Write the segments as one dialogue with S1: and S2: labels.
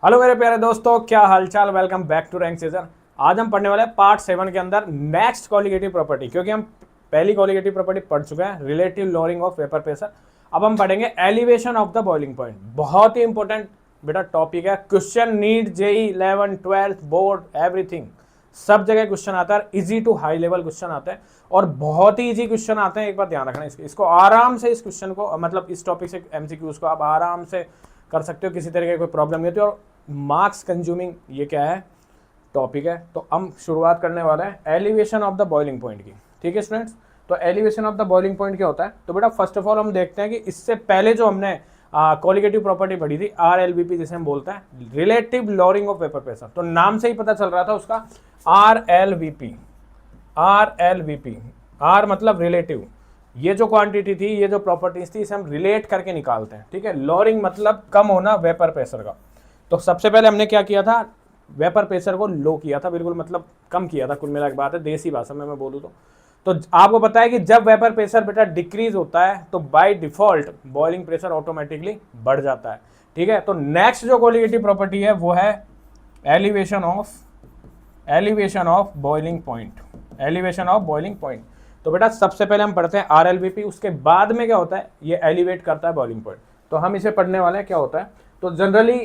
S1: Hello मेरे प्यारे दोस्तों, क्या हालचाल। Welcome back to rank season. आज हम पढ़ने वाले हैं पार्ट 7 के अंदर नेक्स्ट कॉलिगेटिव प्रॉपर्टी, क्योंकि हम पहली कॉलिगेटिव प्रॉपर्टी पढ़ चुके हैं, relative lowering of vapour pressure. अब हम पढ़ेंगे elevation of the boiling point. बहुत ही इंपॉर्टेंट बेटा टॉपिक है। Question NEET JEE 11 12 board everything, सब जगह क्वेश्चन आता है। Easy to high level question आते हैं और बहुत ही इजी क्वेश्चन आते हैं। एक बात ध्यान रखना, इसको आराम से, इस क्वेश्चन को मतलब इस टॉपिक से एमसीक्यूज को आप आराम से कर सकते हो, किसी तरह की कोई प्रॉब्लम नहीं होती। और मार्क्स कंज्यूमिंग ये क्या है टॉपिक है। तो हम शुरुआत करने वाले हैं elevation of the boiling point की। ठीक है स्टूडेंट्स, तो elevation of the boiling point क्या होता है। तो बेटा फर्स्ट ऑफ ऑल हम देखते हैं कि इससे पहले जो हमने कॉलिगेटिव प्रॉपर्टी पढ़ी थी RLVP, जिसे हम बोलते हैं relative lowering of vapour pressure. तो नाम से ही पता चल रहा था उसका RLVP। RLVP, R मतलब रिलेटिव। ये जो क्वांटिटी थी, ये जो प्रॉपर्टीज थी, इसे हम रिलेट करके निकालते हैं। ठीक है, लोअरिंग मतलब कम होना वेपर प्रेशर का। तो सबसे पहले हमने क्या किया था, वेपर प्रेशर को लो किया था, बिल्कुल मतलब कम किया था। कुल मिला के बात है, देसी भाषा में मैं बोलूँ तो आपको पता है कि जब वेपर प्रेशर बेटा डिक्रीज होता है तो by default boiling pressure automatically बढ़ जाता है। ठीक है, तो नेक्स्ट जो कोलिगेटिव प्रॉपर्टी है वो है elevation of boiling point. Elevation of boiling point. तो बेटा सबसे पहले हम पढ़ते हैं RLVP, उसके बाद में क्या होता है, ये एलिवेट करता है बॉइलिंग पॉइंट। तो हम इसे पढ़ने वाले हैं क्या होता है। तो जनरली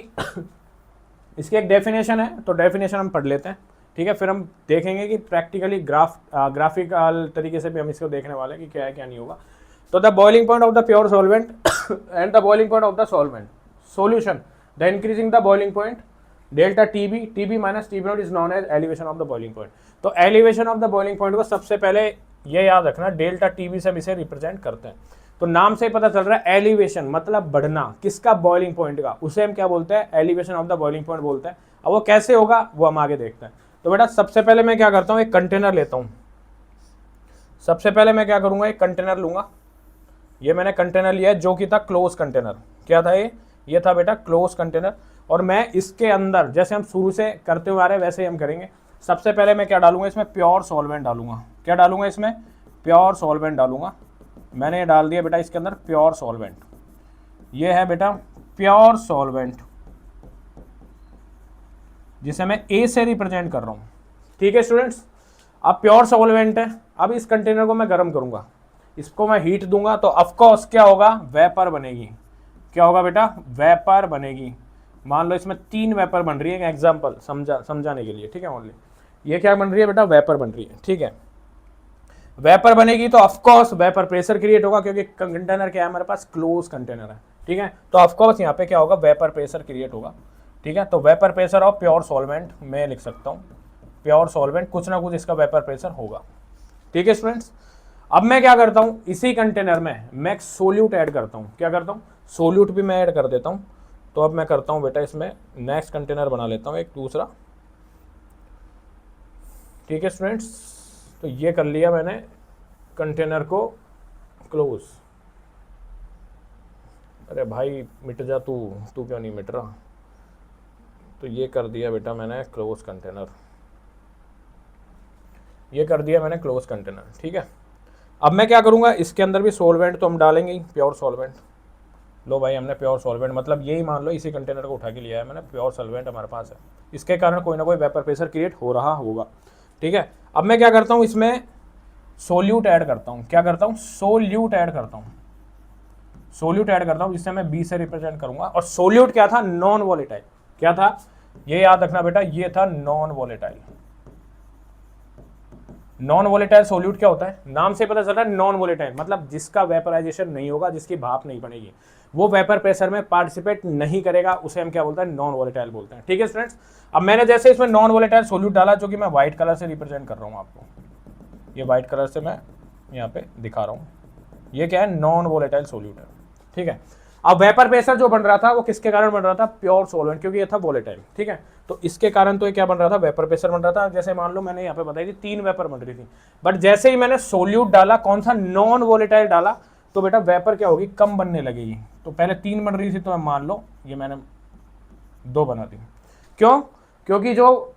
S1: इसकी एक डेफिनेशन है, तो डेफिनेशन हम पढ़ लेते हैं। ठीक है, फिर हम देखेंगे कि प्रैक्टिकली ग्राफिकल तरीके से भी हम इसको देखने वाले हैं कि क्या है क्या नहीं होगा। तो the boiling point of the pure solvent and the boiling point of the solvent solution, the increasing the boiling point delta TB minus TB naught is known as elevation of the boiling point. तो elevation of the boiling point को सबसे पहले ये याद रखना, delta TB से हम इसे रिप्रेजेंट करते हैं। तो नाम से ही पता चल रहा है एलिवेशन मतलब बढ़ना किसका, बॉइलिंग पॉइंट का। उसे हम क्या बोलते हैं, elevation of the boiling point बोलते हैं। अब वो कैसे होगा वो हम आगे देखते हैं। तो बेटा सबसे पहले मैं क्या करता हूँ, एक कंटेनर लेता हूँ। सबसे पहले मैं क्या करूंगा, एक कंटेनर लूंगा। ये मैंने कंटेनर लिया है जो कि था क्लोज कंटेनर। क्या था ये था बेटा क्लोज कंटेनर। और मैं इसके अंदर, जैसे हम शुरू से करते हुए आ रहे हैं वैसे ही हम करेंगे। सबसे पहले मैं क्या डालूंगा, इसमें प्योर सॉल्वेंट डालूंगा। क्या डालूंगा इसमें, प्योर सॉल्वेंट डालूंगा। मैंने ये डाल दिया बेटा इसके अंदर प्योर सॉल्वेंट। ये है बेटा प्योर सॉल्वेंट, जिसे मैं A से रिप्रेजेंट कर रहा हूं। ठीक है स्टूडेंट्स, अब प्योर सॉल्वेंट है। अब इस कंटेनर को मैं गर्म करूंगा, इसको मैं हीट दूंगा, तो ऑफकोर्स क्या होगा, वेपर बनेगी। क्या होगा बेटा, वेपर बनेगी। मान लो इसमें 3 वेपर बन रही है, एक एग्जाम्पल समझाने के लिए। ठीक है, ओनली ये क्या बन रही है बेटा, वेपर बन रही है। ठीक है, वेपर बनेगी तो ऑफकोर्स वेपर प्रेशर क्रिएट होगा, क्योंकि कंटेनर क्या है हमारे पास, क्लोज कंटेनर है। ठीक है, तो ऑफकोर्स यहाँ पे क्या होगा, वेपर प्रेशर क्रिएट होगा। ठीक है, तो vapour pressure of pure solvent मैं लिख सकता हूँ, प्योर सॉल्वेंट कुछ ना कुछ इसका वेपर प्रेशर होगा। ठीक है स्टूडेंट्स, अब मैं क्या करता हूँ, इसी कंटेनर में मैं सोल्यूट ऐड करता हूँ। क्या करता हूँ, सोल्यूट भी मैं ऐड कर देता हूँ। तो अब मैं करता हूँ बेटा, इसमें नेक्स्ट कंटेनर बना लेता हूँ एक दूसरा। ठीक है स्टूडेंट्स, तो ये कर लिया मैंने कंटेनर को क्लोज। अरे भाई मिट जा तू क्यों नहीं मिट रहा। तो ये कर दिया बेटा मैंने क्लोज कंटेनर, ये कर दिया मैंने क्लोज कंटेनर। ठीक है, अब मैं क्या करूँगा, इसके अंदर भी सॉल्वेंट तो हम डालेंगे ही, प्योर सॉल्वेंट। लो भाई हमने प्योर सॉल्वेंट, मतलब यही मान लो इसी कंटेनर को उठा के लिया है मैंने, प्योर सॉल्वेंट हमारे पास है। इसके कारण कोई ना कोई वेपर प्रेशर क्रिएट हो रहा होगा। ठीक है, अब मैं क्या करता हूँ, इसमें सोल्यूट ऐड करता हूँ। क्या करता हूँ, सोल्यूट ऐड करता हूँ। सोल्यूट ऐड करता हूँ, जिससे मैं B से रिप्रेजेंट करूंगा। और सोल्यूट क्या था, नॉन वोलेटाइल। क्या था, ये याद रखना बेटा, ये था non volatile. Non volatile solute क्या होता है, नाम से पता चल रहा है नॉन वोलेटाइल, मतलब जिसका वेपराइजेशन नहीं होगा, जिसकी भाप नहीं बनेगी, वो वेपर प्रेशर में पार्टिसिपेट नहीं करेगा, उसे हम क्या बोलते हैं, नॉन वोलेटाइल बोलते हैं। ठीक है स्टूडेंट्स, अब मैंने जैसे इसमें नॉन वोलेटाइल सोल्यूट डाला, जो कि मैं व्हाइट कलर से रिप्रेजेंट कर रहा हूँ आपको, ये व्हाइट कलर से मैं यहाँ पे दिखा रहा हूँ। ये क्या है, नॉन वोलेटाइल सोल्यूट है। ठीक है, अब वेपर प्रेशर जो बन रहा था वो किसके कारण बन रहा था, प्योर सॉल्वेंट, क्योंकि ये था वोलेटाइल। ठीक है, तो इसके कारण तो ये क्या बन रहा था, वेपर प्रेशर बन रहा था। जैसे मान लो मैंने यहाँ पे बताई थी 3 वेपर बन रही थी, बट जैसे ही मैंने सोल्यूट डाला, कौन सा, नॉन वोलेटाइल डाला, तो बेटा वेपर क्या होगी, कम बनने लगेगी। तो पहले 3 बन रही थी, तो मैं मान लो ये मैंने 2 बना दी। क्यों, क्योंकि जो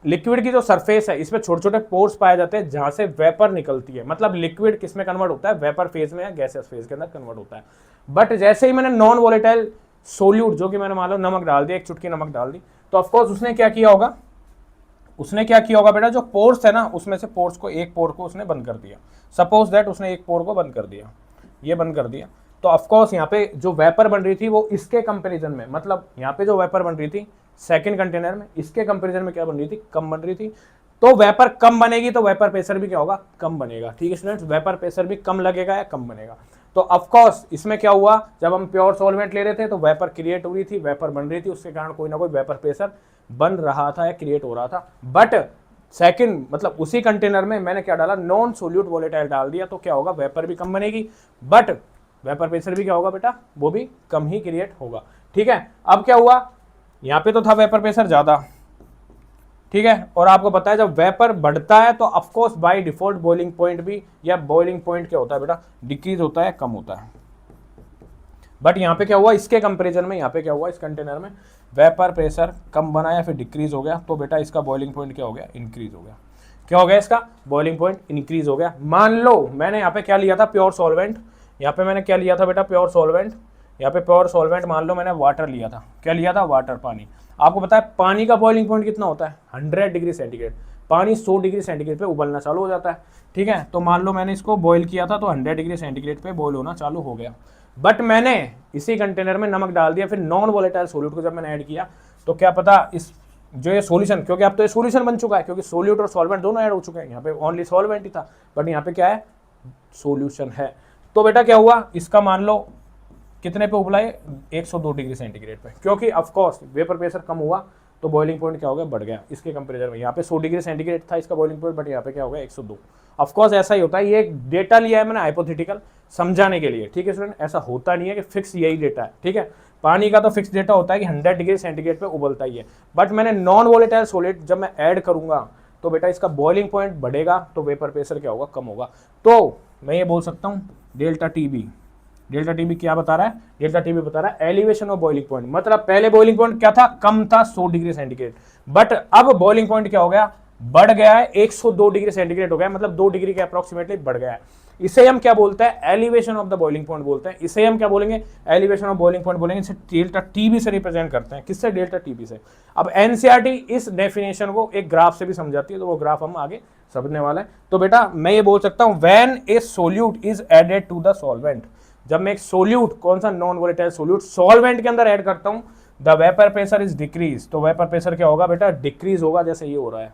S1: लिक्विड की जो सरफेस है, इसमें छोटे छोटे पोर्स पाए जाते हैं जहां से वेपर निकलती है। मतलब लिक्विड किस में कन्वर्ट होता है, वेपर फेज में या गैसेस फेज के अंदर कन्वर्ट होता है। बट जैसे ही मैंने नॉन वोलेटाइल सोल्यूट, जो कि मैंने मान लो नमक डाल दिया, एक चुटकी नमक डाल दी, तो ऑफकोर्स उसने क्या किया होगा, उसने क्या किया होगा बेटा, जो पोर्स है ना उसमें से पोर्स को, एक पोर को उसने बंद कर दिया। सपोज दैट उसने एक पोर को बंद कर दिया, ये बंद कर दिया, तो ऑफकोर्स यहाँ पे जो वेपर बन रही थी वो इसके कंपेरिजन में, मतलब यहाँ पे जो वेपर बन रही थी सेकंड कंटेनर में, इसके कंपेरिजन में क्या बन रही थी, कम बन रही थी। तो वेपर कम बनेगी तो वेपर प्रेशर भी क्या होगा, कम बनेगा। ठीक है स्टूडेंट्स, वेपर प्रेशर भी कम लगेगा या कम बनेगा। तो ऑफकोर्स इसमें क्या हुआ, जब हम प्योर सॉल्वेंट ले रहे थे तो वेपर क्रिएट हो रही थी, वेपर बन रही थी, उसके कारण कोई ना कोई वेपर प्रेशर बन रहा था या क्रिएट हो रहा था। बट सेकंड मतलब उसी कंटेनर में मैंने क्या डाला, नॉन सोल्यूट वोलेटाइल डाल दिया, तो क्या होगा, वेपर भी कम बनेगी, बट वेपर प्रेशर भी क्या होगा बेटा, वो भी कम ही क्रिएट होगा। ठीक है, अब क्या हुआ, यहाँ पे तो था वेपर प्रेशर ज्यादा, ठीक है, और आपको पता है जब वेपर बढ़ता है तो of course by default boiling point भी, या बॉइलिंग पॉइंट क्या होता है बेटा, डिक्रीज होता है, कम होता है। बट यहाँ पे क्या हुआ, इसके कंपेरिजन में यहाँ पे क्या हुआ, इस कंटेनर में वेपर प्रेशर कम बना या फिर डिक्रीज हो गया, तो बेटा इसका बॉइलिंग पॉइंट क्या हो गया, इंक्रीज हो गया। क्या हो गया, इसका बॉइलिंग पॉइंट इंक्रीज हो गया। मान लो मैंने यहाँ पे क्या लिया था, प्योर सॉल्वेंट, यहाँ पे मैंने क्या लिया था बेटा, प्योर सॉल्वेंट, यहाँ पे प्योर सॉल्वेंट मान लो मैंने वाटर लिया था, क्या लिया था, वाटर, पानी। आपको पता है पानी का बॉइलिंग पॉइंट कितना होता है, 100 डिग्री सेंटीग्रेड। पानी 100 डिग्री सेंटीग्रेड पे उबलना चालू हो जाता है। ठीक है, तो मान लो मैंने इसको बॉईल किया था तो 100 डिग्री सेंटीग्रेड पे बॉईल होना चालू हो गया। बट मैंने इसी कंटेनर में नमक डाल दिया, फिर नॉन वोलेटाइल सोल्यूट को जब मैंने ऐड किया, तो क्या पता इस जो ये सॉल्यूशन, क्योंकि अब तो ये सॉल्यूशन बन चुका है, क्योंकि सोल्यूट और सॉल्वेंट दोनों ऐड हो चुके हैं। यहाँ पे ओनली सॉल्वेंट ही था, बट यहाँ पे क्या है, सॉल्यूशन है। तो बेटा क्या हुआ, इसका मान लो कितने पे उबला है, 102 डिग्री सेंटीग्रेड पे, क्योंकि ऑफकोर्स वेपर प्रेशर कम हुआ तो बॉइलिंग पॉइंट क्या हो गया, बढ़ गया। इसके कंपेरिजन में यहाँ पे 100 डिग्री सेंटीग्रेड था इसका बॉइलिंग पॉइंट, बट यहाँ पे क्या हो गया, 102। ऑफकोर्स ऐसा ही होता है, ये एक डेटा लिया है मैंने हाइपोथेटिकल समझाने के लिए। ठीक है स्टूडेंट, ऐसा होता नहीं है कि फिक्स यही डेटा है। ठीक है, पानी का तो फिक्स डेटा होता है कि 100 डिग्री सेंटीग्रेड पे उबलता ही है, बट मैंने नॉन वोलेटाइल सॉलिड जब मैं ऐड करूंगा तो बेटा इसका बॉइलिंग पॉइंट बढ़ेगा, तो वेपर प्रेशर क्या होगा, कम होगा। तो मैं ये बोल सकता हूँ डेल्टा टीबी, डेल्टा टीबी क्या बता रहा है, डेल्टा टीबी बता रहा है एलिवेशन ऑफ बॉइलिंग पॉइंट। मतलब पहले बॉइलिंग पॉइंट क्या था, कम था 100 डिग्री सेंटीग्रेड, बट अब बॉइलिंग पॉइंट क्या हो गया, बढ़ गया है, 102 डिग्री सेंटीग्रेड हो गया, मतलब 2 डिग्री के अप्रोक्सीमेटली बढ़ गया है। इसे हम क्या बोलते हैं, elevation of the boiling point बोलते हैं। इसे हम क्या बोलेंगे, एलिवेशन ऑफ बॉइलिंग पॉइंट बोलेंगे। इसे डेल्टा टीबी से रिप्रेजेंट करते हैं, किससे, डेल्टा टीबी से। अब एनसीईआरटी इस डेफिनेशन को एक ग्राफ से भी समझाती है, तो वो ग्राफ हम आगे समझने वाला है। तो बेटा मैं ये बोल सकता हूं, when a solute is added to the solvent, जब मैं एक सोल्यूट, कौन सा, नॉन वोलेटाइल सोल्यूट सॉल्वेंट के अंदर ऐड करता हूं, the vapour pressure is decrease, तो वेपर प्रेशर क्या होगा बेटा, डिक्रीज होगा, जैसे ये हो रहा है।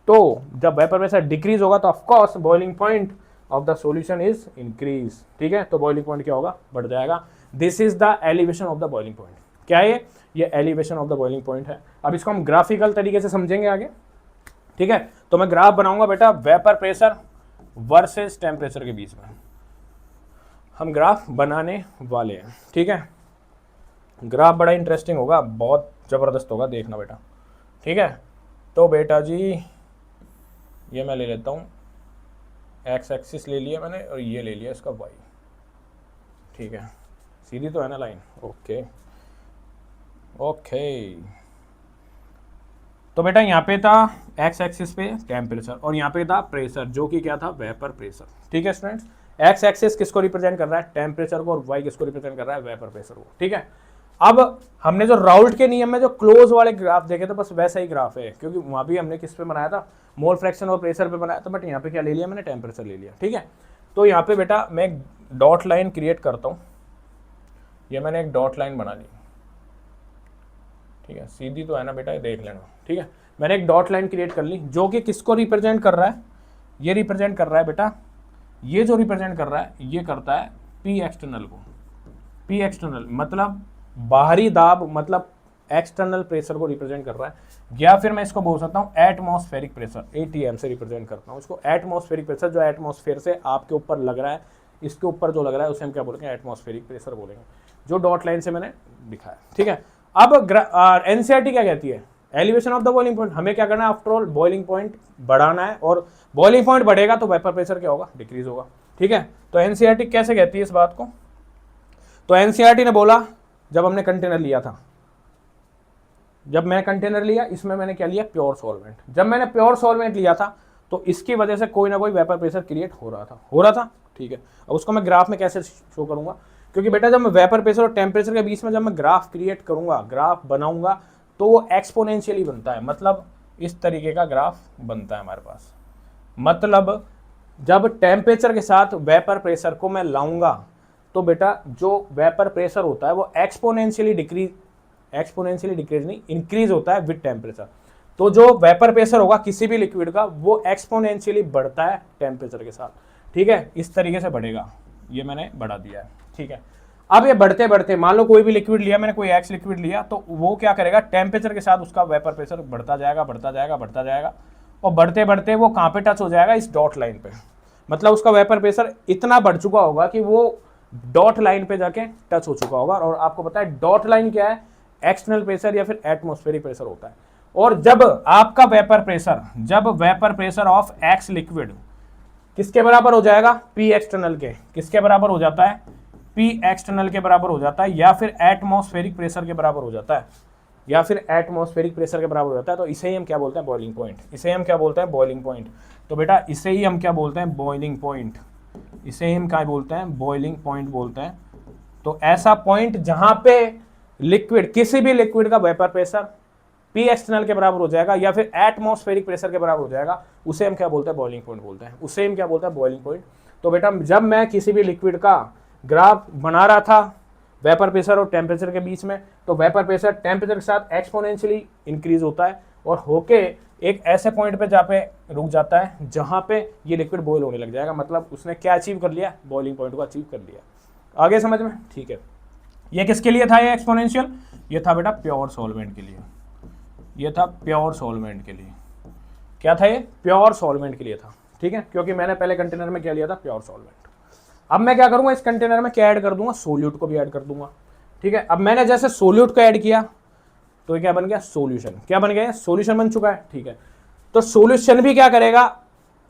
S1: तो जब वेपर प्रेशर डिक्रीज होगा तो of course boiling point of the solution is increase. ठीक है, तो बॉइलिंग पॉइंट क्या होगा, बढ़ जाएगा। This is the elevation of the boiling point. क्या है ये elevation of the boiling point है। अब इसको हम ग्राफिकल तरीके से समझेंगे आगे। ठीक है, तो मैं ग्राफ बनाऊंगा बेटा वेपर प्रेशर वर्सेस टेम्परेचर के बीच में, हम ग्राफ बनाने वाले हैं। ठीक है, ग्राफ बड़ा इंटरेस्टिंग होगा, बहुत ज़बरदस्त होगा, देखना बेटा। ठीक है, तो बेटा जी ये मैं ले लेता हूँ, एक्स एक्सिस ले लिया मैंने और ये ले लिया इसका वाई। ठीक है, सीधी तो है ना लाइन, ओके ओके। तो बेटा यहाँ पे था एक्स एक्सिस पे टेम्परेचर और यहाँ पे था प्रेशर, जो कि क्या था, वेपर प्रेशर। ठीक है स्टूडेंट्स, एक्स एक्सिस किसको रिप्रेजेंट कर रहा है, टेम्परेचर को, और वाई किसको रिप्रेजेंट कर रहा है, वेपर प्रेशर को। ठीक है, अब हमने जो राउल्ट के नियम में जो क्लोज वाले ग्राफ देखे थे, बस वैसा ही ग्राफ है, क्योंकि वहां भी हमने किस पे बनाया था, मोल फ्रैक्शन और प्रेशर पे बनाया था, बट यहाँ पे क्या ले लिया मैंने, टेम्परेचर ले लिया। ठीक है, तो यहाँ पे बेटा मैं एक डॉट लाइन क्रिएट करता हूँ, ये मैंने एक डॉट लाइन बना ली। ठीक है, सीधी तो है ना बेटा, ये देख लेना। ठीक है, मैंने एक डॉट लाइन क्रिएट कर ली, जो कि किसको रिप्रेजेंट कर रहा है, ये रिप्रेजेंट कर रहा है बेटा, ये जो रिप्रेजेंट कर रहा है ये करता है पी एक्सटर्नल को। पी एक्सटर्नल मतलब बाहरी दाब, मतलब एक्सटर्नल प्रेशर को रिप्रेजेंट कर रहा है, या फिर मैं इसको बोल सकता हूँ एटमॉस्फेरिक प्रेशर, एटीएम से रिप्रेजेंट करता हूँ इसको। एटमॉस्फेरिक प्रेशर जो एटमॉस्फेयर से आपके ऊपर लग रहा है, इसके ऊपर जो लग रहा है उसे हम क्या बोलेंगे, एटमॉस्फेरिक प्रेशर बोलेंगे, जो डॉट लाइन से मैंने दिखाया। ठीक है, अब एनसीईआरटी क्या कहती है, elevation of the boiling point. हमें क्या करना है, आफ्टर ऑल बॉइलिंग पॉइंट बढ़ाना है, और बॉइलिंग पॉइंट बढ़ेगा तो वेपर प्रेशर क्या होगा, डिक्रीज होगा। ठीक है, तो एनसीईआरटी कैसे कहती है इस बात को, तो एनसीईआरटी ने बोला, जब हमने कंटेनर लिया था, जब मैं कंटेनर लिया, इसमें मैंने क्या लिया, प्योर सॉल्वेंट। जब मैंने प्योर सॉल्वेंट लिया था तो इसकी वजह से कोई ना कोई वेपर प्रेशर क्रिएट हो रहा था। ठीक है, अब उसको मैं ग्राफ में कैसे शो करूंगा, क्योंकि बेटा जब मैं वेपर प्रेशर और टेम्परेचर के बीच में जब मैं ग्राफ क्रिएट करूंगा, ग्राफ बनाऊंगा, तो वो एक्सपोनेंशियली बनता है। मतलब इस तरीके का ग्राफ बनता है हमारे पास। मतलब जब टेम्परेचर के साथ वेपर प्रेशर को मैं लाऊंगा तो बेटा जो वेपर प्रेशर होता है वो एक्सपोनेंशियली डिक्रीज नहीं, इंक्रीज होता है विद टेम्परेचर। तो जो वेपर प्रेशर होगा किसी भी लिक्विड का वो एक्सपोनेंशियली बढ़ता है टेम्परेचर के साथ, ठीक है, इस तरीके से बढ़ेगा। ये मैंने बढ़ा दिया है, ठीक है। अब ये बढ़ते बढ़ते, मान लो कोई भी लिक्विड लिया मैंने, कोई एक्स लिक्विड लिया, तो वो क्या करेगा, टेम्परेचर के साथ उसका वेपर प्रेशर बढ़ता जाएगा बढ़ता जाएगा बढ़ता जाएगा, और बढ़ते बढ़ते वो कहाँ पे टच हो जाएगा, इस डॉट लाइन पे। मतलब उसका वेपर प्रेशर इतना बढ़ चुका होगा कि वो डॉट लाइन पे जाके टच हो चुका होगा। और आपको पता है डॉट लाइन क्या है, एक्सटर्नल प्रेशर या फिर एटमॉस्फेरिक प्रेशर होता है। और जब आपका vapour pressure of x liquid किसके बराबर हो जाएगा, पी एक्सटर्नल के, किसके बराबर हो जाता है, पी एक्सटर्नल के बराबर हो जाता है, या फिर एटमॉस्फेरिक प्रेशर के बराबर हो जाता है, या फिर एटमॉस्फेरिक प्रेशर के बराबर हो जाता है, तो इसे ही हम क्या बोलते हैं, बॉइलिंग पॉइंट। इसे हम क्या बोलते हैं, बॉइलिंग पॉइंट। तो बेटा इसे ही हम क्या बोलते हैं, बॉइलिंग पॉइंट। इसे ही हम क्या बोलते हैं, बॉइलिंग पॉइंट बोलते हैं। तो ऐसा पॉइंट जहां पे लिक्विड, किसी भी लिक्विड का वेपर प्रेशर पी एक्सटर्नल के बराबर हो जाएगा या फिर एटमॉस्फेरिक प्रेशर के बराबर हो जाएगा, उसे हम क्या बोलते हैं, बॉइलिंग पॉइंट बोलते हैं। उसे हम क्या बोलते हैं, बॉइलिंग पॉइंट। तो बेटा जब मैं किसी भी लिक्विड का ग्राफ बना रहा था वेपर प्रेशर और टेम्परेचर के बीच में, तो वेपर प्रेशर टेम्परेचर के साथ एक्सपोनेंशियली इंक्रीज होता है और होके एक ऐसे पॉइंट पे जहाँ पे रुक जाता है जहां पे ये लिक्विड बॉयल होने लग जाएगा। मतलब उसने क्या अचीव कर लिया, बॉइलिंग पॉइंट को अचीव कर लिया। आगे समझ में, ठीक है। ये किसके लिए था, ये एक्सपोनेंशियल, ये था बेटा प्योर सॉल्वेंट के लिए। ये था प्योर सॉल्वेंट के लिए। क्या था ये, प्योर सॉल्वेंट के लिए था, ठीक है, क्योंकि मैंने पहले कंटेनर में क्या लिया था, प्योर सॉल्वेंट। अब मैं क्या करूंगा, इस कंटेनर में क्या ऐड कर दूंगा, सोल्यूट को भी ऐड कर दूंगा, ठीक है। अब मैंने जैसे सोल्यूट को ऐड किया तो ये क्या बन गया, सोल्यूशन। क्या बन गया, सोल्यूशन बन चुका है, ठीक है। तो सोल्यूशन भी क्या करेगा,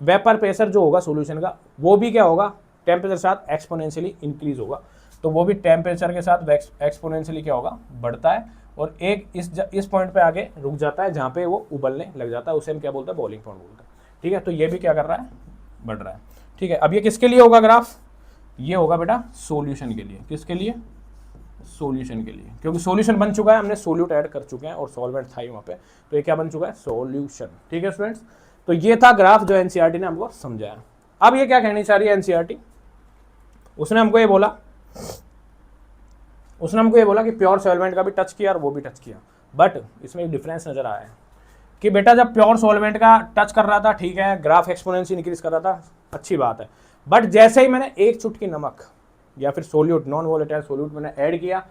S1: वेपर प्रेशर जो होगा सोल्यूशन का वो भी क्या होगा, टेम्परेचर के साथ एक्सपोनेंशियली इंक्रीज होगा। तो वो भी टेम्परेचर के साथ एक्सपोनेंशियली क्या होगा, बढ़ता है, और एक इस पॉइंट पे आगे रुक जाता है जहां पे वो उबलने लग जाता है, उसे हम क्या बोलते हैं, बॉइलिंग पॉइंट बोलते हैं, ठीक है। तो ये भी क्या कर रहा है, बढ़ रहा है, ठीक है। अब ये किसके लिए होगा ग्राफ, ये होगा बेटा सोल्यूशन के लिए। किसके लिए, सोल्यूशन के लिए, क्योंकि सोल्यूशन बन चुका है, हमने सोल्यूट ऐड कर चुके हैं और सॉल्वेंट था ही वहाँ पे, तो ये क्या बन चुका है, सोल्यूशन, ठीक है स्टूडेंट्स। तो ये था ग्राफ जो एनसीईआरटी ने हमको समझाया। अब ये क्या कहनी चाह रही है एनसीईआरटी, उसने हमको ये बोला कि प्योर सॉल्वेंट का भी टच किया और वो भी टच किया, बट इसमें एक डिफरेंस नजर आया है कि बेटा जब प्योर सॉल्वेंट का टच कर रहा था, ठीक है, ग्राफ एक्सपोनेंशियल इंक्रीज कर रहा था, अच्छी बात है, बट जैसे ही मैंने एक चुटकी नमक या फिर सोल्यूट, नॉन वोलेटाइल सोल्यूट मैंने ऐड किया,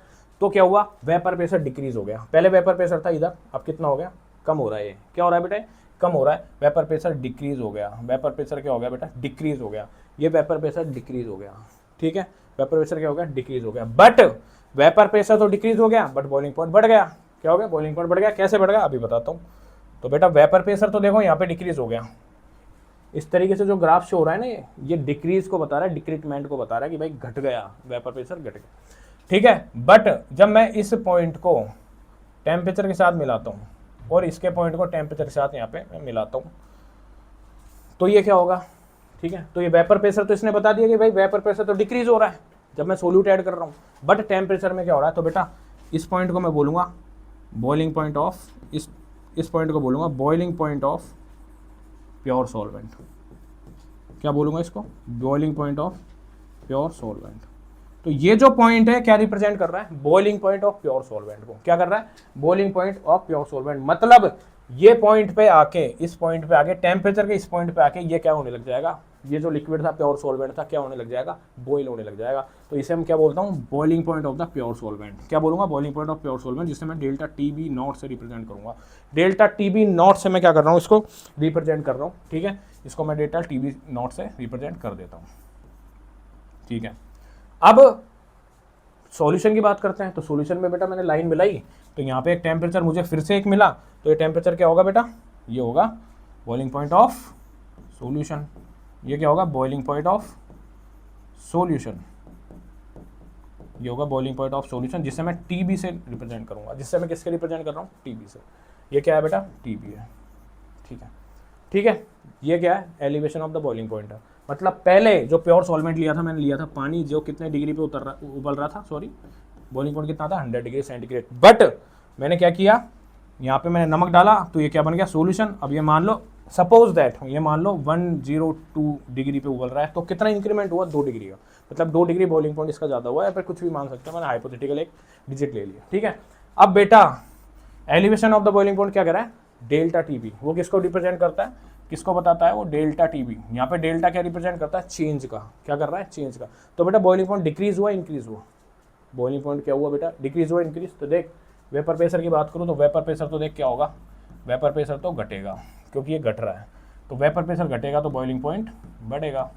S1: तो क्या हुआ, वेपर प्रेशर डिक्रीज हो गया। पहले वेपर प्रेशर था इधर, अब कितना हो गया, कम हो रहा है। ये क्या हो रहा है बेटा, कम हो रहा है, वेपर प्रेशर डिक्रीज हो गया। वेपर प्रेशर क्या हो गया बेटा, डिक्रीज हो गया। ये वेपर प्रेशर डिक्रीज हो गया, ठीक है, वेपर प्रेशर क्या हो गया, डिक्रीज हो गया। बट वेपर प्रेशर तो डिक्रीज हो गया, बट बॉइलिंग पॉइंट बढ़ गया। क्या हो गया, बॉइलिंग पॉइंट बढ़ गया। कैसे बढ़ गया, अभी बताता हूँ। तो बेटा वेपर प्रेशर तो देखो यहाँ पे डिक्रीज हो गया, इस तरीके से जो ग्राफ शो हो रहा है ना, ये डिक्रीज को बता रहा है, डिक्रीटमेंट को बता रहा है कि भाई घट गया, वेपर प्रेशर घट गया, ठीक है। बट जब मैं इस पॉइंट को टेम्परेचर के साथ मिलाता हूँ और इसके पॉइंट को टेम्परेचर के साथ यहाँ पे मैं मिलाता हूँ, तो ये क्या होगा, ठीक है। तो ये वेपर प्रेशर तो इसने बता दिया कि भाई वेपर प्रेशर तो डिक्रीज हो रहा है जब मैं सोल्यूट ऐड कर रहा हूँ, बट टेम्परेचर में क्या हो रहा है। तो बेटा इस पॉइंट को मैं बोलूँगा बॉइलिंग पॉइंट ऑफ, इस पॉइंट को बोलूँगा boiling point of pure solvent. क्या बोलूँगा इसको, boiling point of pure solvent. तो ये जो पॉइंट है क्या रिप्रेजेंट कर रहा है, boiling point of pure solvent को। क्या कर रहा है, boiling point of pure solvent. मतलब ये पॉइंट पे आके, इस पॉइंट पे आके, टेम्परेचर के इस पॉइंट पे आके ये क्या होने लग जाएगा, ये जो लिक्विड था प्योर सॉल्वेंट था, क्या होने लग जाएगा, बॉइल होने लग जाएगा। तो इसे हम क्या बोलता हूँ, boiling point of the pure solvent. क्या बोलूँगा, boiling point of pure solvent, जिसे मैं डेल्टा टीबी नॉट से रिप्रेजेंट करूँगा। डेल्टा टीबी नॉट से मैं क्या कर रहा हूँ, इसको रिप्रेजेंट कर रहा हूँ, ठीक है। इसको मैं डेल्टा टीबी नॉट से रिप्रेजेंट कर देता हूँ, ठीक है। अब सॉल्यूशन की बात करते हैं। तो सॉल्यूशन में बेटा मैंने लाइन मिलाई, तो यहाँ पे एक टेम्परेचर मुझे फिर से एक मिला, तो ये टेम्परेचर क्या होगा बेटा, ये होगा बॉइलिंग पॉइंट ऑफ सॉल्यूशन। ये क्या होगा, बॉइलिंग पॉइंट ऑफ सॉल्यूशन। ये होगा बॉइलिंग पॉइंट ऑफ सॉल्यूशन, जिसे मैं टीबी से रिप्रेजेंट करूंगा। जिससे मैं किसके रिप्रेजेंट कर रहा हूँ, टीबी से। ये क्या है बेटा, टीबी है, ठीक है, ठीक है। ये क्या है, elevation of the boiling point है। मतलब पहले जो प्योर सॉल्वेंट लिया था, मैंने लिया था पानी, जो कितने डिग्री पे उबल रहा था, सॉरी बॉइलिंग पॉइंट कितना था 100 डिग्री सेंटीग्रेड, बट मैंने क्या किया, यहाँ पे मैंने नमक डाला तो ये क्या बन गया सॉल्यूशन। अब ये मान लो, सपोज दैट ये मान लो 102 डिग्री पे उबल रहा है, तो कितना इंक्रीमेंट हुआ 2 डिग्री का, मतलब 2 डिग्री बॉइलिंग पॉइंट इसका ज़्यादा हुआ है, फिर कुछ भी मान सकते हैं, मैंने हाइपोथेटिकल एक डिजिट ले लिया, ठीक है। अब बेटा elevation of the boiling point क्या कर रहा है, डेल्टा टीबी, वो किसको रिप्रेजेंट करता है, किसको बताता है वो, डेल्टा टीबी। यहाँ पे डेल्टा क्या रिप्रेजेंट करता है, चेंज का, क्या कर रहा है, चेंज का। तो बेटा बॉइलिंग पॉइंट डिक्रीज हुआ इंक्रीज हुआ, बॉइलिंग पॉइंट क्या हुआ बेटा, डिक्रीज हुआ इंक्रीज। तो देख वेपर प्रेशर की बात करूँ तो वेपर प्रेशर तो देख क्या होगा, वेपर प्रेशर तो घटेगा क्योंकि ये घट रहा है, तो वेपर प्रेशर घटेगा तो बॉइलिंग पॉइंट बढ़ेगा,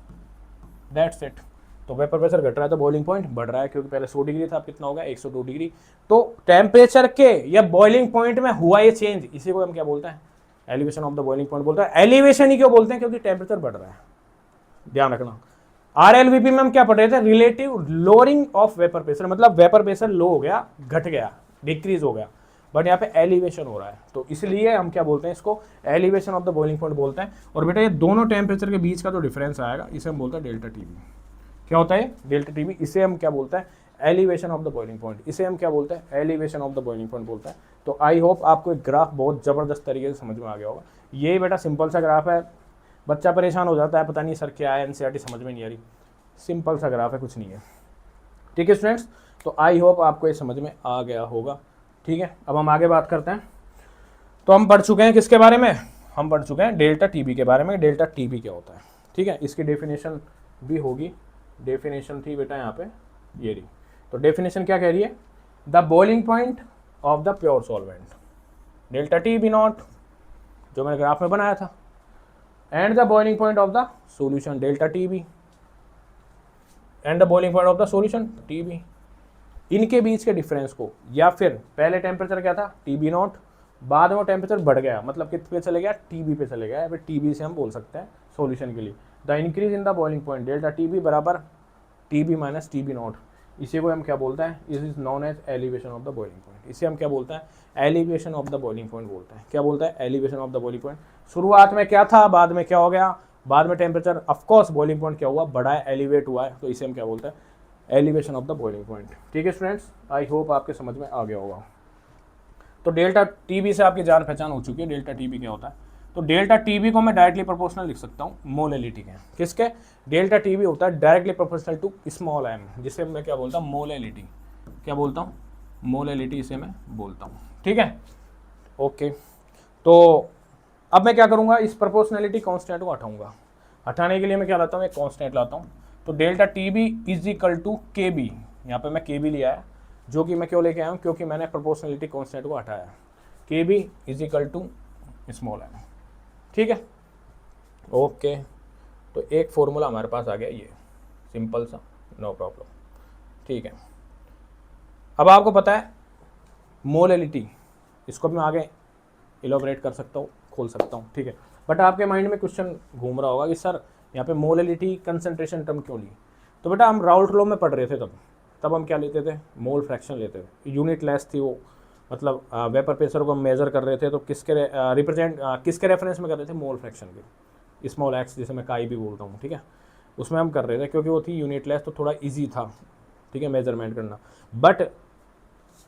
S1: दैट्स इट। तो वेपर प्रेशर घट रहा है तो बॉइलिंग पॉइंट बढ़ रहा है, क्योंकि पहले 100 डिग्री था, अब कितना होगा 102 डिग्री। तो टेम्परेचर के या बॉइलिंग पॉइंट में हुआ ये चेंज, इसी को हम क्या बोलते हैं, elevation of the boiling point बोलते हैं। एलिवेशन ही क्यों बोलते हैं, क्योंकि टेम्परेचर बढ़ रहा है, ध्यान रखना। RLVP में हम क्या पढ़ रहे थे, relative lowering of vapour pressure, मतलब वेपर प्रेशर लो हो गया, घट गया, डिक्रीज हो गया, बट यहाँ पे एलिवेशन हो रहा है, तो इसलिए हम क्या बोलते हैं, इसको elevation of the boiling point बोलते हैं। और बेटा ये दोनों टेम्परेचर के बीच का जो डिफरेंस आएगा इसे हम बोलते हैं डेल्टा टीबी। क्या होता है डेल्टा टीबी, इसे हम क्या बोलते हैं, elevation of the boiling point, इसे हम क्या बोलते हैं, elevation of the boiling point बोलते हैं। तो आई होप आपको एक ग्राफ बहुत जबरदस्त तरीके से समझ में आ गया होगा। ये बेटा सिंपल सा ग्राफ है, बच्चा परेशान हो जाता है, पता नहीं सर क्या है, एनसीईआरटी समझ में नहीं आ रही, सिंपल सा ग्राफ है, कुछ नहीं है, ठीक है स्टूडेंट्स। तो आई होप आपको ये समझ में आ गया होगा, ठीक है। अब हम आगे बात करते हैं। तो हम पढ़ चुके हैं किसके बारे में, हम पढ़ चुके हैं डेल्टा टीबी के बारे में, डेल्टा टीबी क्या होता है, ठीक है। इसकी डेफिनेशन भी होगी, डेफिनेशन थी बेटा यहाँ पे ये रही। तो डेफिनेशन क्या कह रही है, the boiling point of the pure solvent delta TB naught, जो मैंने ग्राफ में बनाया था, and the boiling point of the solution delta TB, and the boiling point of the solution TB, इनके बीच के डिफरेंस को, या फिर पहले टेम्परेचर क्या था टीबी नॉट, बाद में वो टेम्परेचर बढ़ गया, मतलब कित पे चले गया, टीबी पे चले गया, या फिर टीबी से हम बोल सकते हैं सॉल्यूशन के लिए। The increase in the boiling point delta TB बराबर टीबी माइनस टीबी नॉट, इसी को हम क्या बोलते हैं, this is known as elevation of the boiling point, इसे हम क्या बोलते हैं, elevation of the boiling point बोलते हैं। क्या बोलता है, elevation of the boiling point. शुरुआत में क्या था, बाद में क्या हो गया, बाद में टेम्परेचर ऑफकोर्स बॉइलिंग पॉइंट क्या हुआ, बढ़ा है, एलिवेट हुआ है, तो इसे हम क्या बोलते हैं, elevation of the boiling point, ठीक है स्टूडेंट्स। आई होप आपके समझ में आ गया होगा। तो डेल्टा टीबी से आपकी जान पहचान हो चुकी है, डेल्टा टीबी क्या होता है। तो डेल्टा टीबी को मैं डायरेक्टली प्रोपोर्शनल लिख सकता हूँ मोलेलिटी के, किसके, डेल्टा टीबी होता है directly proportional to small M, जिसे मैं क्या बोलता हूँ, मोलेलिटी, क्या बोलता हूँ, मोलेलिटी इसे मैं बोलता हूँ, ठीक है, ओके। तो अब मैं क्या करूँगा, इस प्रोपोर्शनलिटी कॉन्स्टेंट को हटाऊंगा, हटाने के लिए मैं क्या लाता हूँ, एक कॉन्स्टेंट लाता हूँ। तो delta TB is equal to K B, यहाँ पर मैं के बी लिया है, जो कि मैं क्यों लेके आया हूँ, क्योंकि मैंने प्रोपोर्शनलिटी कॉन्स्टेंट को हटाया, K B is equal to small M, ठीक है, ओके। तो एक फॉर्मूला हमारे पास आ गया, ये सिंपल सा, नो प्रॉब्लम, ठीक है। अब आपको पता है मोलेलिटी, इसको भी मैं आगे इलोबरेट कर सकता हूँ, खोल सकता हूँ, ठीक है। बट आपके माइंड में क्वेश्चन घूम रहा होगा कि सर यहाँ पे मोलेलिटी कंसंट्रेशन टर्म क्यों ली। तो बेटा हम राउल्ट लॉ में पढ़ रहे थे, तब हम क्या लेते थे, मोल फ्रैक्शन लेते थे, यूनिट लेस थी वो, मतलब वेपर प्रेशर को हम मेजर कर रहे थे, तो किसके किसके रेफरेंस में कर रहे थे, मोल फ्रैक्शन के, स्मॉल एक्स जिसे मैं काई भी बोलता हूँ, ठीक है, उसमें हम कर रहे थे, क्योंकि वो थी यूनिट लेस, तो थोड़ा ईजी था, ठीक है, मेजरमेंट करना। बट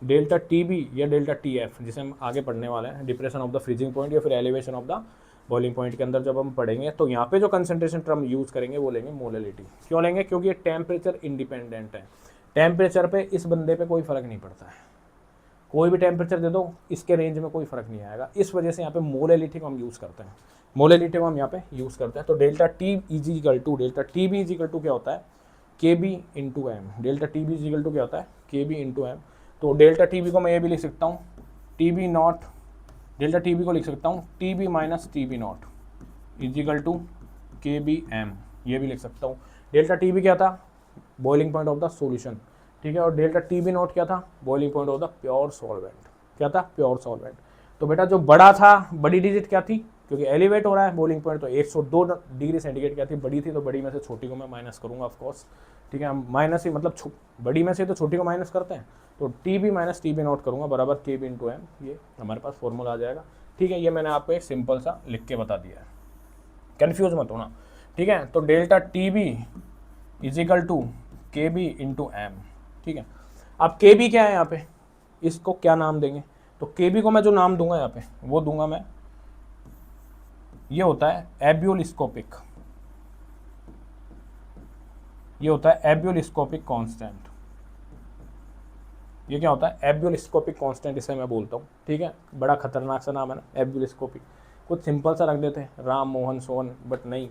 S1: डेल्टा टीबी या डेल्टा टीएफ, जिसे हम आगे पढ़ने वाले हैं, depression of the freezing point या फिर elevation of the boiling point के अंदर जब हम पढ़ेंगे, तो यहाँ पे जो कंसंट्रेशन टर्म यूज़ करेंगे वो लेंगे मोलेलिटी। क्यों लेंगे, क्योंकि ये टेम्परेचर इंडिपेंडेंट है, टेम्परेचर पे इस बंदे पे कोई फ़र्क नहीं पड़ता है, कोई भी टेम्परेचर दे दो इसके रेंज में कोई फ़र्क नहीं आएगा, इस वजह से यहाँ पे मोलेलिटी को हम यूज़ करते हैं, मोलेलिटी को हम यहाँ पे यूज़ करते हैं। तो delta T is equal to, delta T B is equal to क्या होता है, K B into M, delta T B is equal to क्या होता है, के बी इंटू एम। तो डेल्टा टी बी को मैं ये भी लिख सकता हूँ, T B naught, delta T B को लिख सकता हूँ T B minus T B naught is equal to K B M, ये भी लिख सकता हूँ। डेल्टा टी बी क्या था, boiling point of the solution, ठीक है, और डेल्टा टी बी नॉट क्या था, boiling point of the pure solvent, क्या था, प्योर सॉल्वेंट। तो बेटा जो बड़ा था, बड़ी डिजिट क्या थी, क्योंकि एलिवेट हो रहा है बॉइलिंग पॉइंट, तो 102 डिग्री सेंटीग्रेड क्या थी, बड़ी थी, तो बड़ी में से छोटी को मैं माइनस करूँगा ऑफकोर्स, ठीक है, हम माइनस ही मतलब बड़ी में से तो छोटी को माइनस करते हैं, तो T B minus T B naught करूँगा बराबर के बी इंटू एम, ये हमारे पास फॉर्मूला आ जाएगा, ठीक है। ये मैंने आपको एक सिंपल सा लिख के बता दिया है, कन्फ्यूज मत होना, ठीक है। तो delta T B is equal to K B into M, ठीक है। अब के बी क्या है यहाँ पे, इसको क्या नाम देंगे, तो के बी को मैं जो नाम दूंगा यहाँ पे वो दूंगा मैं, ये होता है एब्यूलिस्कोपिक, ये होता है एब्यूलिस्कोपिक कांस्टेंट। ये क्या होता है, एब्यूलिस्कोपिक कांस्टेंट इसे मैं बोलता हूँ, ठीक है। बड़ा खतरनाक सा नाम है ना एब्यूलिस्कोपिक, कुछ सिंपल सा रख देते हैं राम मोहन सोहन, बट नहीं,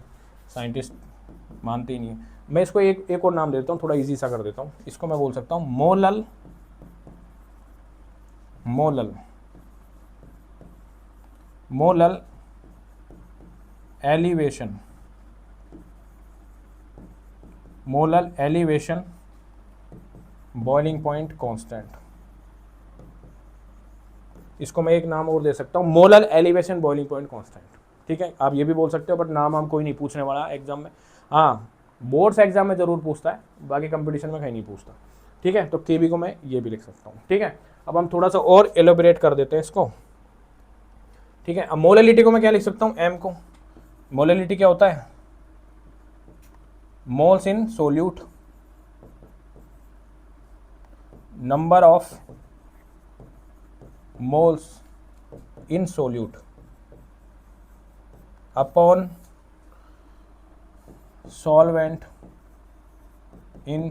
S1: साइंटिस्ट मानते ही नहीं है। मैं इसको एक और नाम देता हूँ, थोड़ा इजी सा कर देता हूँ, इसको मैं बोल सकता हूँ molal, molal, molal elevation, molal elevation boiling point constant. इसको मैं एक नाम और दे सकता हूँ, molal elevation boiling point constant, ठीक है। आप ये भी बोल सकते हो, बट नाम हम कोई नहीं पूछने वाला एग्जाम में। हाँ, बोर्ड्स एग्जाम में जरूर पूछता है, बाकी कंपटीशन में कहीं नहीं पूछता, ठीक है। तो के बी को मैं ये भी लिख सकता हूँ, ठीक है। अब हम थोड़ा सा और एलोबरेट कर देते हैं इसको, ठीक है। अब मोललिटी को मैं क्या लिख सकता हूँ, एम को। मोललिटी क्या होता है, moles in solute, number of moles in solute upon solvent in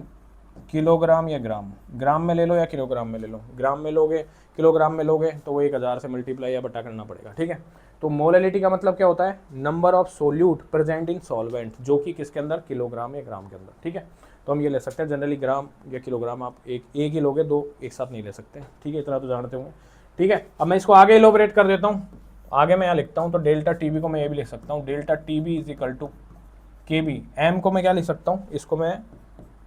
S1: kilogram या ग्राम। ग्राम में ले लो या किलोग्राम में ले लो, ग्राम में लोगे किलोग्राम में लोगे तो वो 1000 से मल्टीप्लाई या बटा करना पड़ेगा, ठीक है। तो मोललिटी का मतलब क्या होता है, number of solute present in solvent, जो कि किसके अंदर, किलोग्राम या ग्राम के अंदर, ठीक है। तो हम ये ले सकते हैं, जनरली ग्राम या किलोग्राम आप एक ही लोगे, दो एक साथ नहीं ले सकते, ठीक है। इतना तो जानते होंगे, ठीक है। अब मैं इसको आगे इलोबरेट कर देता हूँ, आगे मैं यहाँ लिखता हूँ, तो डेल्टा टी बी को मैं ये भी लिख सकता हूँ, delta T B is equal to K B. M को मैं क्या लिख सकता हूँ, इसको मैं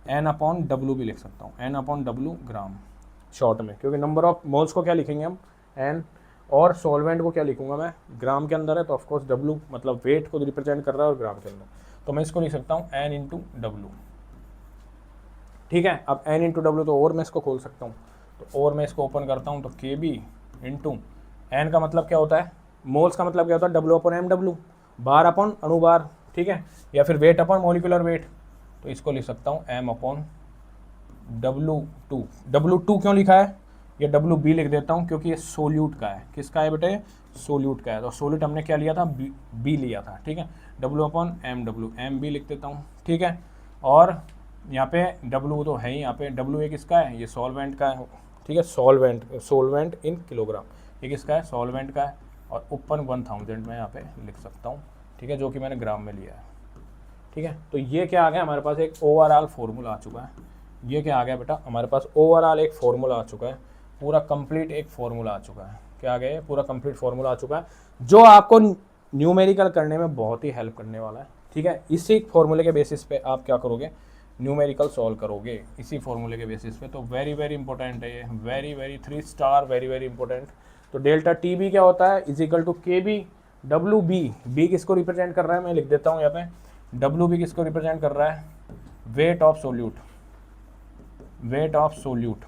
S1: एन अपॉन डब्लू भी लिख सकता हूँ, एन अपॉन डब्लू ग्राम शॉर्ट में, क्योंकि नंबर ऑफ मोल्स को क्या लिखेंगे हम, एन, और सॉल्वेंट को क्या लिखूंगा मैं, ग्राम के अंदर है, तो ऑफकोर्स डब्लू मतलब वेट को रिप्रेजेंट कर रहा है और ग्राम के अंदर, तो मैं इसको लिख सकता हूँ एन इंटू डब्लू, ठीक है। अब एन इंटू डब्लू, तो और मैं इसको खोल सकता हूँ, तो और मैं इसको ओपन करता हूँ, तो के बी इंटू एन का मतलब क्या होता है, मोल्स का मतलब क्या होता है, डब्लू अपॉन एम डब्लू, बार अपॉन अणुबार, ठीक है, या फिर वेट अपॉन मॉलिक्यूलर वेट, तो इसको लिख सकता हूँ एम अपॉन W2। W2 क्यों लिखा है, ये WB लिख देता हूँ क्योंकि ये सोल्यूट का है, किसका है बेटे, सोल्यूट का है, तो सोल्यूट हमने क्या लिया था, बी लिया था, ठीक है। W upon M W, M B लिख देता हूँ, ठीक है। और यहाँ पे W तो है ही, यहाँ पे W ये किसका है, ये सॉल्वेंट का है, ठीक है, सोलवेंट इन किलोग्राम, ये किसका है, सॉल्वेंट का है, और ओपन 1000 में यहाँ पे लिख सकता हूँ, ठीक है, जो कि मैंने ग्राम में लिया है, ठीक है। तो ये क्या आ गया, हमारे पास एक ओवरऑल फॉर्मूला आ चुका है, ये क्या आ गया बेटा, हमारे पास ओवरऑल एक फॉर्मूला आ चुका है, पूरा कंप्लीट एक फॉर्मूला आ चुका है, क्या आ गया, पूरा कंप्लीट फॉर्मूला आ चुका है, जो आपको न्यूमेरिकल करने में बहुत ही हेल्प करने वाला है, ठीक है। इसी फॉर्मूले के बेसिस पे आप क्या करोगे, न्यूमेरिकल सॉल्व करोगे, इसी फॉर्मूले के बेसिस पे, तो वेरी वेरी इंपॉर्टेंट है ये, वेरी 3 स्टार, वेरी इंपॉर्टेंट। तो डेल्टा टी बी क्या होता है, is equal to K B W B, B किसको रिप्रेजेंट कर रहा है, मैं लिख देता हूँ यहाँ पे, डब्ल्यू बी किसको रिप्रेजेंट कर रहा है, weight of solute, weight of solute,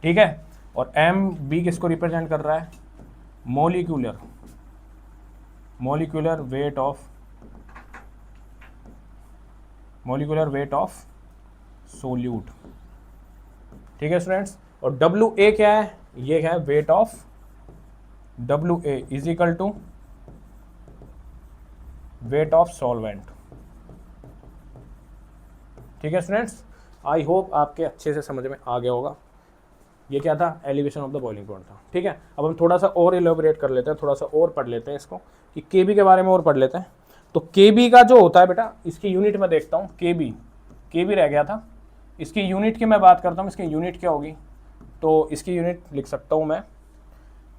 S1: ठीक है। और एम बी किसको रिप्रेजेंट कर रहा है, molecular, molecular weight of, molecular weight of solute, ठीक है स्टूडेंट्स। और डब्ल्यू ए क्या है, ये है weight of, W A is equal to weight of solvent, ठीक है स्टूडेंट्स। आई होप आपके अच्छे से समझ में आ गया होगा, ये क्या था, elevation of the boiling point था, ठीक है। अब हम थोड़ा सा और इलेबोरेट कर लेते हैं, थोड़ा सा और पढ़ लेते हैं इसको, कि के बी के बारे में और पढ़ लेते हैं। तो के बी का जो होता है बेटा, इसकी यूनिट में देखता हूँ, के बी रह गया था, इसकी यूनिट की मैं बात करता हूँ, इसकी यूनिट क्या होगी, तो इसकी यूनिट लिख सकता हूँ मैं,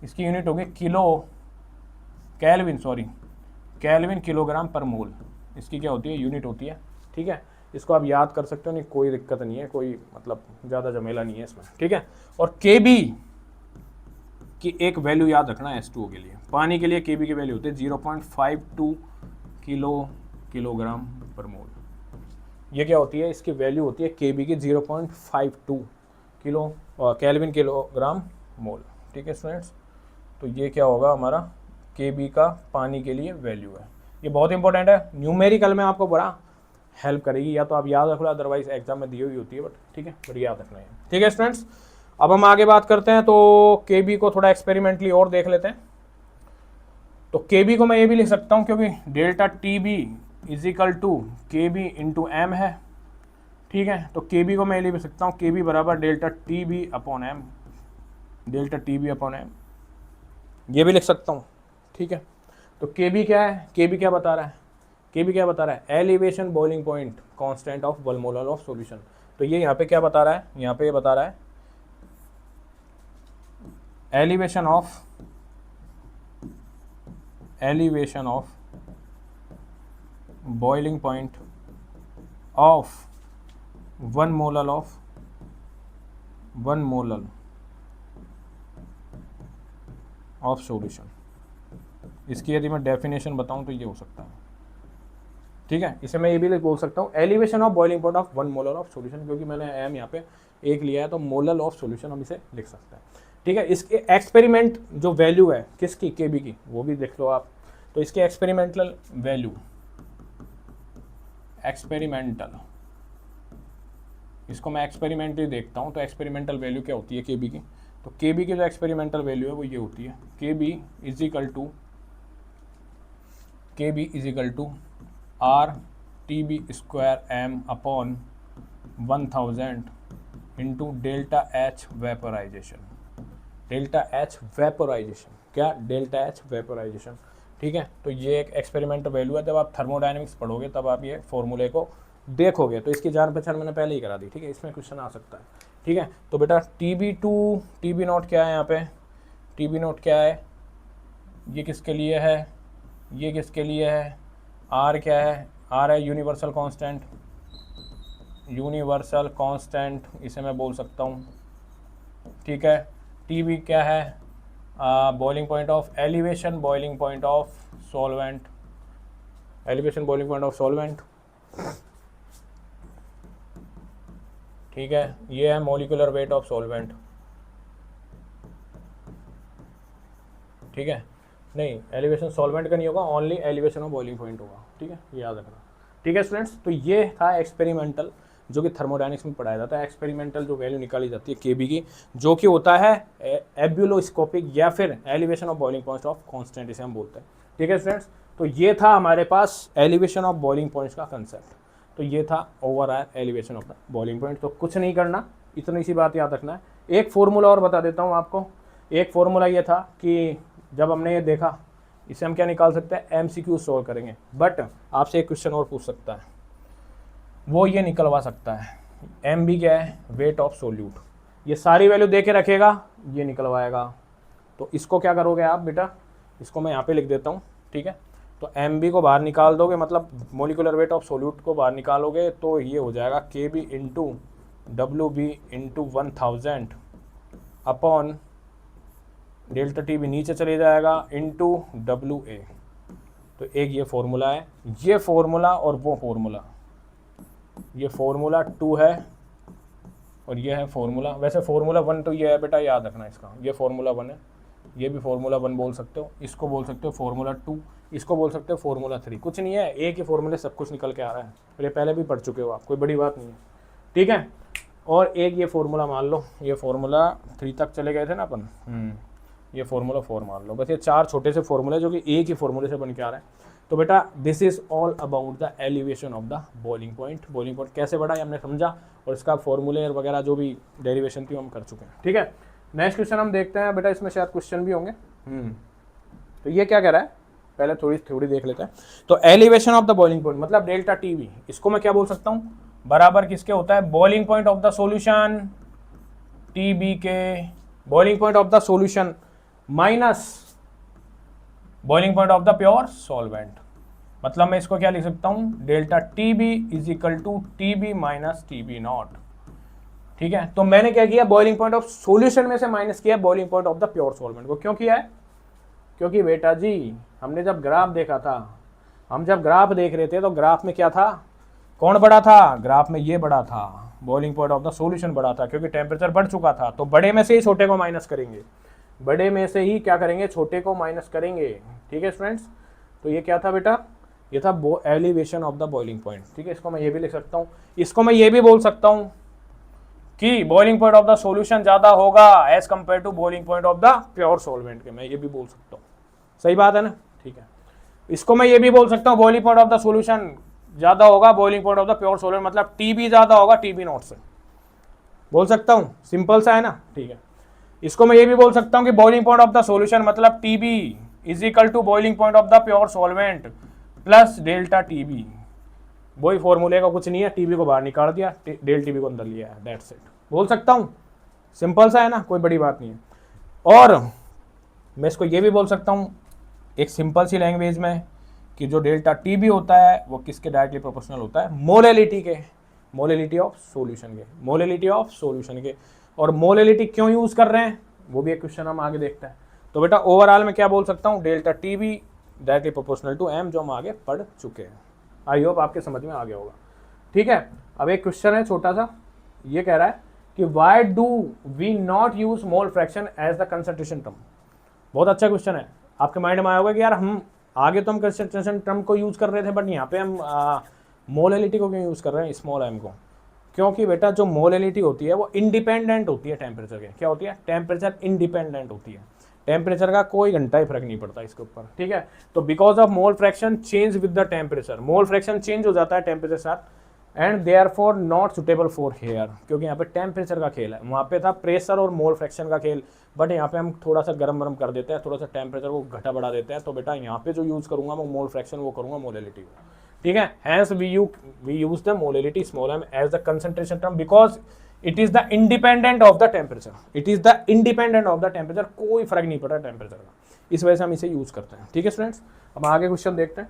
S1: इसकी यूनिट होगी कैल्विन किलोग्राम पर मोल, इसकी क्या होती है, यूनिट होती है, ठीक है। इसको आप याद कर सकते हो, नहीं कोई दिक्कत नहीं है, कोई मतलब ज़्यादा झमेला नहीं है इसमें, ठीक है। और के बी की एक वैल्यू याद रखना है H2O के लिए, पानी के लिए के बी की वैल्यू होती है 0.52 किलोग्राम पर मोल, ये क्या होती है, इसकी वैल्यू होती है के बी की 0.52 केल्विन किलोग्राम मोल, ठीक है स्टूडेंट्स। तो ये क्या होगा हमारा, के बी का पानी के लिए वैल्यू है, ये बहुत इंपॉर्टेंट है, न्यूमेरिकल में आपको बड़ा हेल्प करेगी, या तो आप याद रख लो, अदरवाइज एग्जाम में दी हुई होती है, बट ठीक है, बट याद रखना है। ठीक है स्टूडेंट्स, अब हम आगे बात करते हैं, तो KB को थोड़ा एक्सपेरिमेंटली और देख लेते हैं। तो KB को मैं ये भी लिख सकता हूँ, क्योंकि delta TB is equal to KB into M है। ठीक है, तो KB को मैं ये लिख सकता हूँ, KB बराबर delta TB upon M, delta TB upon M, ये भी लिख सकता हूँ। ठीक है, तो KB क्या है, KB क्या बता रहा है, KB क्या बता रहा है, elevation boiling point constant of 1 molar of solution. तो ये यहाँ पे क्या बता रहा है, यहाँ पे ये बता रहा है elevation of boiling point of 1 molar of solution. इसकी यदि मैं डेफिनेशन बताऊं तो ये हो सकता है। ठीक है, इसे मैं ये भी बोल सकता हूँ elevation of boiling point of 1 molar of solution, क्योंकि मैंने एम यहाँ पे एक लिया है, तो मोलर ऑफ सॉल्यूशन हम इसे लिख सकते हैं। ठीक है, इसके एक्सपेरिमेंट जो वैल्यू है किसकी, KB की, वो भी देख लो आप। तो इसके एक्सपेरिमेंटल वैल्यू, इसको मैं एक्सपेरिमेंटली देखता हूँ, तो एक्सपेरिमेंटल वैल्यू क्या होती है KB की। तो KB की जो एक्सपेरिमेंटल वैल्यू है वो ये होती है, KB is equal to RTB square M upon 1000 into delta H vaporisation. Delta H vaporisation, क्या, डेल्टा H वेपोराइजेशन। ठीक है, तो ये एक एक्सपेरिमेंटल वैल्यू है, जब आप थर्मोडायनेमिक्स पढ़ोगे तब आप ये फॉर्मूले को देखोगे। तो इसकी जान पहचान मैंने पहले ही करा दी। ठीक है, इसमें क्वेश्चन आ सकता है। ठीक है, तो बेटा TB नोट क्या है, यहाँ पे TB नोट क्या है, ये किसके लिए है, ये किसके लिए है, R क्या है, R है यूनिवर्सल कांस्टेंट, इसे मैं बोल सकता हूँ। ठीक है, TB क्या है, boiling point of elevation boiling point of solvent. ठीक है, ये है मॉलिक्यूलर वेट ऑफ सॉल्वेंट। ठीक है, नहीं, एलिवेशन सॉल्वेंट का नहीं होगा, only elevation of boiling point होगा। ठीक है, ये याद रखना। ठीक है स्टूडेंट्स, तो ये था एक्सपेरिमेंटल, जो कि थर्मोडायनेमिक्स में पढ़ाया जाता है। एक्सपेरिमेंटल जो वैल्यू निकाली जाती है KB की, जो कि होता है एब्यूलोस्कोपिक या फिर elevation of boiling point of constant, इसे हम बोलते हैं। ठीक है स्टूडेंट्स, तो ये था हमारे पास एलिवेशन ऑफ बॉइलिंग पॉइंट्स का कंसेप्ट। तो ये था overall elevation of the boiling point. तो कुछ नहीं करना, इतनी सी बात याद रखना है। एक फॉर्मूला और बता देता हूँ आपको। एक फॉर्मूला ये था कि जब हमने ये देखा, इसे हम क्या निकाल सकते हैं, MCQ सॉल्व करेंगे, बट आपसे एक क्वेश्चन और पूछ सकता है, वो ये निकलवा सकता है, MB क्या है, वेट ऑफ सोल्यूट। ये सारी वैल्यू दे के रखेगा, ये निकलवाएगा। तो इसको क्या करोगे आप बेटा, इसको मैं यहाँ पे लिख देता हूँ। ठीक है, तो MB को बाहर निकाल दोगे, मतलब मोलिकुलर वेट ऑफ सोल्यूट को बाहर निकालोगे, तो ये हो जाएगा KB into WB into 1000 upon delta TB नीचे चले जाएगा इंटू WA। तो एक ये फॉर्मूला है, ये फॉर्मूला और वो फॉर्मूला, ये फॉर्मूला 2 है और ये है फॉर्मूला, वैसे फॉर्मूला 1 तो ये है बेटा, याद रखना इसका, ये फॉर्मूला 1 है, ये भी फॉर्मूला 1 बोल सकते हो, इसको बोल सकते हो फॉर्मूला 2, इसको बोल सकते हो फॉर्मूला 3। कुछ नहीं है, एक ही फॉर्मूले सब कुछ निकल के आ रहा है, और ये पहले भी पढ़ चुके हो आप, कोई बड़ी बात नहीं है। ठीक है, और एक ये फॉर्मूला मान लो, ये फॉर्मूला 3 तक चले गए थे ना अपन, ये फॉर्मूला 4 मान लो। बस ये 4 छोटे से फॉर्मूले जो कि एक ही फॉर्मूले से बन के आ रहे हैं। तो बेटा this is all about the elevation of the boiling point. Boiling point कैसे बढ़ा ये हमने समझा, और इसका फॉर्मूले वगैरह जो भी डेरिवेशन थी हम कर चुके हैं। ठीक है, नेक्स्ट क्वेश्चन हम देखते हैं बेटा, इसमें शायद क्वेश्चन भी होंगे। तो ये क्या कह रहा है, पहले थोड़ी देख लेते हैं। तो elevation of the boiling point मतलब डेल्टा TB, इसको मैं क्या बोल सकता हूँ, बराबर किसके होता है, boiling point of the solution TB के, boiling point of the solution minus boiling point of the pure solvent. मतलब मैं इसको क्या लिख सकता हूं, delta TB is equal to TB minus TB naught. ठीक है, तो मैंने क्या किया, बॉइलिंग पॉइंट ऑफ सॉल्यूशन में से माइनस किया boiling point of the pure solvent को। क्यों किया है, क्योंकि बेटा जी हमने जब ग्राफ देखा था, हम जब ग्राफ देख रहे थे तो ग्राफ में क्या था, कौन बड़ा था, ग्राफ में ये बड़ा था, boiling point of the solution बड़ा था, क्योंकि टेम्परेचर बढ़ चुका था। तो बड़े में से ही छोटे को माइनस करेंगे, बड़े में से ही क्या करेंगे, छोटे को माइनस करेंगे। ठीक है स्टूडेंट्स, तो ये क्या था बेटा, ये था elevation of the boiling point, ठीक है। इसको मैं ये भी लिख सकता हूँ, इसको मैं ये भी बोल सकता हूँ कि boiling point of the solution ज्यादा होगा as compared to boiling point of the pure solvent के, मैं ये भी बोल सकता हूँ, सही बात है ना, ठीक है। इसको मैं ये भी बोल सकता हूँ boiling point of the solution ज्यादा होगा boiling point of the pure solvent, मतलब टीबी ज्यादा होगा टीबी नॉट से, बोल सकता हूँ, सिंपल सा है ना, ठीक है। इसको मैं ये भी बोल सकता हूँ कि boiling point of the solution मतलब TB is equal to boiling point of the pure solvent plus delta TB, वही फॉर्मूले का कुछ नहीं है, टीबी को बाहर निकाल दिया, डेल टीबी को अंदर लिया है, दैट्स इट, बोल सकता हूँ, सिंपल सा है ना, कोई बड़ी बात नहीं है। और मैं इसको ये भी बोल सकता हूँ एक सिंपल सी लैंग्वेज में कि जो डेल्टा टीबी होता है वो किसके डायरेक्टली प्रोपोर्शनल होता है, मोलेलिटी के, मोलेलिटी ऑफ सॉल्यूशन के, मोलेलिटी ऑफ सॉल्यूशन के। और मोलेलिटी क्यों यूज कर रहे हैं वो भी एक क्वेश्चन हम आगे देखते हैं। तो बेटा ओवरऑल मैं क्या बोल सकता हूँ, delta TB directly proportional to M, जो हम आगे पढ़ चुके हैं, आई होप आपके समझ में आ गया होगा, ठीक है। अब एक क्वेश्चन है छोटा सा, ये कह रहा है कि why do we not use mole fraction as the concentration term. बहुत अच्छा क्वेश्चन है, आपके माइंड में आया होगा कि यार हम आगे तो हम कंसंट्रेशन टर्म को यूज कर रहे थे, बट यहाँ पे हम मोलेलिटी को क्यों यूज कर रहे हैं, स्मॉल एम को। क्योंकि बेटा जो मोलेलिटी होती है वो इंडिपेंडेंट होती है टेम्परेचर के, क्या होती है, टेम्परेचर इंडिपेंडेंट होती है, टेम्परेचर का कोई घंटा ही फर्क नहीं पड़ता इसके ऊपर, ठीक है। तो because of mole fraction change with the temperature, mole fraction change हो जाता है टेम्परेचर साथ, and they are for not suitable for here, क्योंकि यहाँ पे टेम्परेचर का खेल है, वहाँ पे था प्रेशर और मोल फ्रैक्शन का खेल, बट यहाँ पे हम थोड़ा सा गर्म गर्म कर देते हैं, थोड़ा सा टेम्परेचर को घटा बढ़ा देते हैं। तो बेटा यहाँ पे जो यूज़ करूँगा मैं मोल फ्रैक्शन वो करूँगा मोलेलिटी को, ठीक है। Hence we use the molality small M as the concentration term because it is the independent of the temperature, it is the independent of the temperature, कोई फर्क नहीं पड़ा टेम्परेचर का, इस वजह से हम इसे यूज करते हैं, ठीक है स्टूडेंट्स। अब आगे क्वेश्चन देखते हैं।